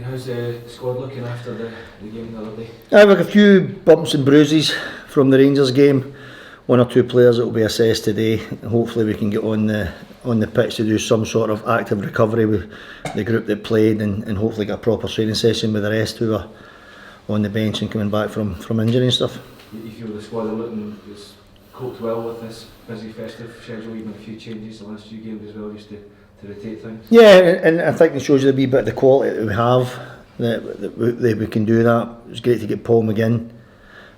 How's the squad looking after the game the other day? I've got a few bumps and bruises from the Rangers game. One or two players that will be assessed today. Hopefully we can get on the pitch to do some sort of active recovery with the group that played, and hopefully get a proper training session with the rest who are on the bench and coming back from injury and stuff. You feel the squad are looking has coped well with this busy festive schedule, even a few changes the last few games as well, just to rotate things? Yeah, and I think it shows you a wee bit of the quality that we have, that we can do that. It was great to get Paul McGinn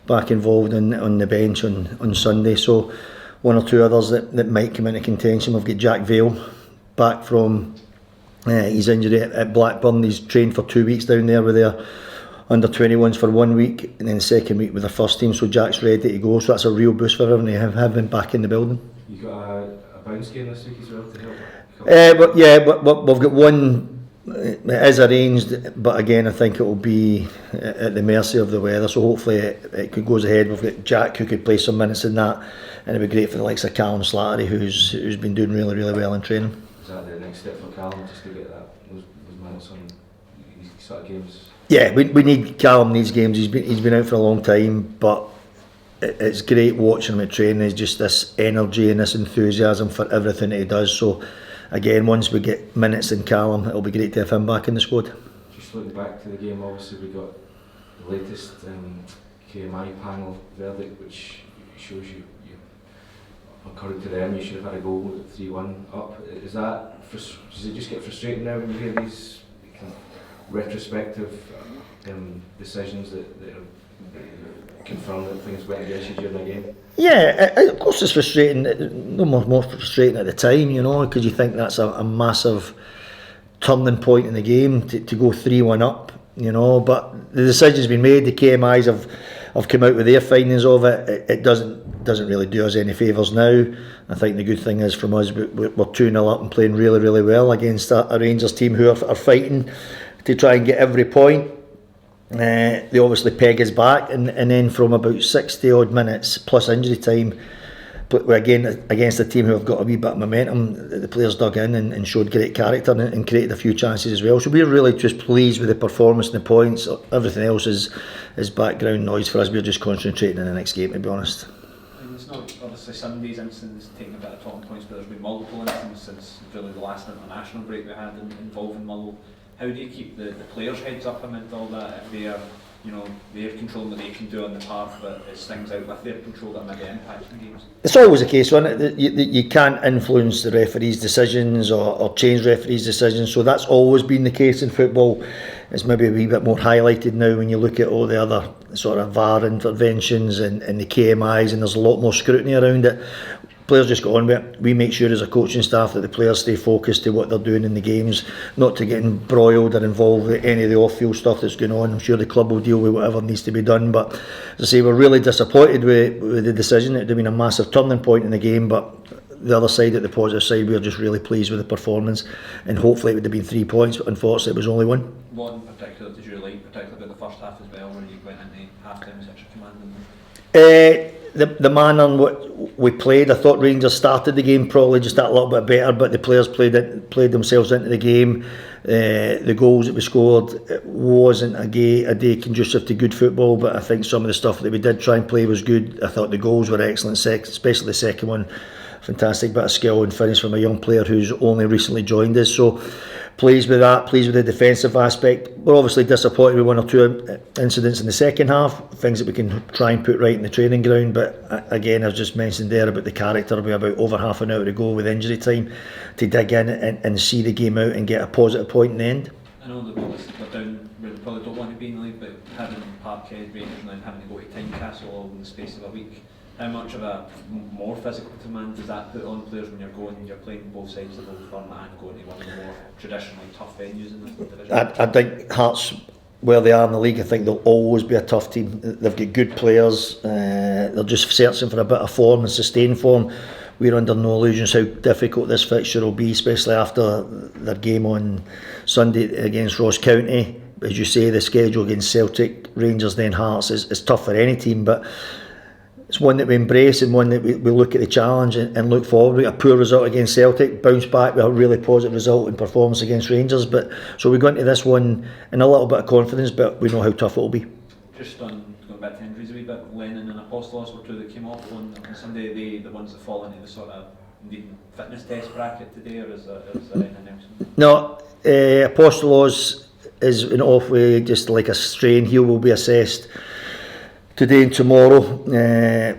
back involved on the bench on Sunday, so one or two others that might come into contention. We've got Jack Vale back from his injury at Blackburn. He's trained for 2 weeks down there with their under 21s for 1 week, and then the second week with the first team, so Jack's ready to go, so that's a real boost for everyone to have him back in the building. You got a bounce game this week as well to help? But we've got one. It is arranged, but again I think it will be at the mercy of the weather, so hopefully it goes ahead. We've got Jack who could play some minutes in that, and it'd be great for the likes of Callum Slattery who's been doing really well in training. Is that the next step for Callum, just to get those minutes on these sort of games? Yeah, we need Callum needs games. He's been out for a long time, but it's great watching him at training. There's just this energy and this enthusiasm for everything that he does, so again, once we get minutes in Callum, it'll be great to have him back in the squad. Just looking back to the game, obviously we got the latest KMI panel verdict, which shows you according to them, you should have had a goal at 3-1 up. Does it just get frustrating now when you hear these kind of retrospective decisions that confirm that things went against you during the game? Yeah, of course it's frustrating. No more frustrating at the time, because you think that's a massive turning point in the game to go 3-1 up, but the decision's been made. The KMIs have come out with their findings of it. It doesn't really do us any favours now. I think the good thing is from us, we're 2-0 up and playing really well against a Rangers team who are fighting to try and get every point. They obviously peg us back, and then from about 60 odd minutes plus injury time, but again against a team who have got a wee bit of momentum, the players dug in and showed great character and created a few chances as well. So we're really just pleased with the performance and the points. Everything else is background noise for us. We're just concentrating on the next game, to be honest. And it's not obviously Sunday's instance taking a bit of talking points, but there's been multiple instances since really the last international break we had involving Motherwell. How do you keep the players' heads up amid all that if they're controlling what they can do on the park, but it's things out with their control that maybe impact in games? It's always the case, isn't it? You can't influence the referees' decisions or change referees' decisions, so that's always been the case in football. It's maybe a wee bit more highlighted now when you look at all the other sort of VAR interventions and the KMIs, and there's a lot more scrutiny around it. Players just go on with it. We make sure as a coaching staff that the players stay focused to what they're doing in the games, not to get embroiled or involved with any of the off-field stuff that's going on. I'm sure the club will deal with whatever needs to be done, but as I say, we're really disappointed with the decision. It would have been a massive turning point in the game, but the other side, at the positive side, we're just really pleased with the performance, and hopefully it would have been 3 points, but unfortunately it was only one. What in particular did you like, particularly about the first half as well, where you went into half-time with such a command? The manner in what we played, I thought Rangers started the game probably just that little bit better, but the players played themselves into the game. The goals that we scored, it wasn't a day conducive to good football, but I think some of the stuff that we did try and play was good. I thought the goals were excellent, especially the second one. Fantastic bit of skill and finish from a young player who's only recently joined us, so pleased with that, pleased with the defensive aspect. We're obviously disappointed with one or two incidents in the second half, things that we can try and put right in the training ground, but again, as just mentioned there about the character, we're about over half an hour to go with injury time to dig in and see the game out and get a positive point in the end. I know that we're down where they probably don't want to be in the league, but having Parkhead, Rangers and then having to go to Tynecastle all in the space of a week, how much of a more physical demand does that put on players when you're playing both sides of the Old Firm and going to one of the more traditionally tough venues in the division? I think Hearts, where they are in the league, I think they'll always be a tough team. They've got good players, they're just searching for a bit of form and sustained form. We're under no illusions how difficult this fixture will be, especially after their game on Sunday against Ross County. As you say, the schedule against Celtic, Rangers, then Hearts is tough for any team, but it's one that we embrace and one that we look at the challenge and look forward. We got a poor result against Celtic, bounce back with a really positive result and performance against Rangers. But so we go into this one in a little bit of confidence, but we know how tough it will be. Just on going back to injuries a wee bit, Lennon and Apostolos were two that came off on Sunday. Are they the ones that fall into the sort of indeed fitness test bracket today, or is there anything else? No, Apostolos is in off way, just like a strain. He will be assessed today and tomorrow.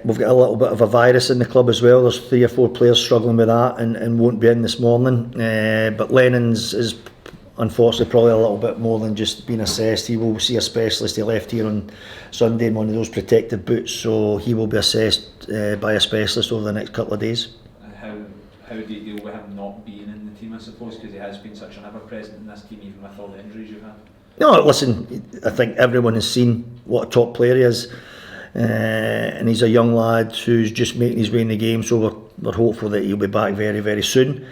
We've got a little bit of a virus in the club as well. There's 3 or 4 players struggling with that and won't be in this morning. But Lennon's is unfortunately probably a little bit more than just being assessed. He will see a specialist. He left here on Sunday in one of those protective boots, so he will be assessed by a specialist over the next couple of days. How do you deal with him not being in the team, I suppose, because he has been such an ever-present in this team, even with all the injuries you've had? No, listen, I think everyone has seen what a top player he is, and he's a young lad who's just making his way in the game, so we're hopeful that he'll be back very, very soon.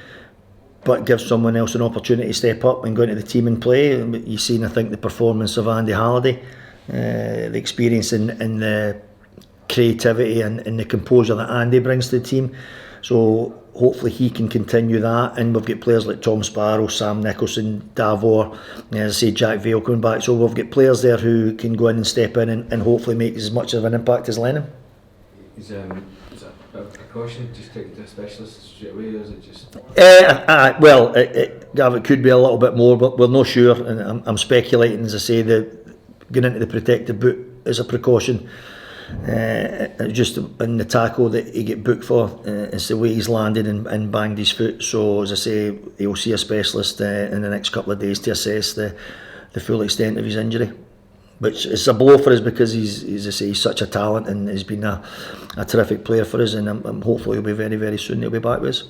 But give someone else an opportunity to step up and go into the team and play. You've seen, I think, the performance of Andy Halliday, the experience and the creativity and the composure that Andy brings to the team. So hopefully he can continue that, and we've got players like Tom Sparrow, Sam Nicholson, Davor, as I say, Jack Vale coming back. So we've got players there who can go in and step in and hopefully make as much of an impact as Lennon. Is that a precaution, just take it to a specialist straight away, or is it just? Well, it could be a little bit more, but we're not sure, and I'm speculating, as I say, that going into the protective boot is a precaution. Just in the tackle that he get booked for, it's the way he's landed and banged his foot. So as I say, he'll see a specialist in the next couple of days to assess the full extent of his injury. Which is a blow for us because he's such a talent and he's been a terrific player for us, and I'm hopefully he'll be very, very soon he'll be back with us.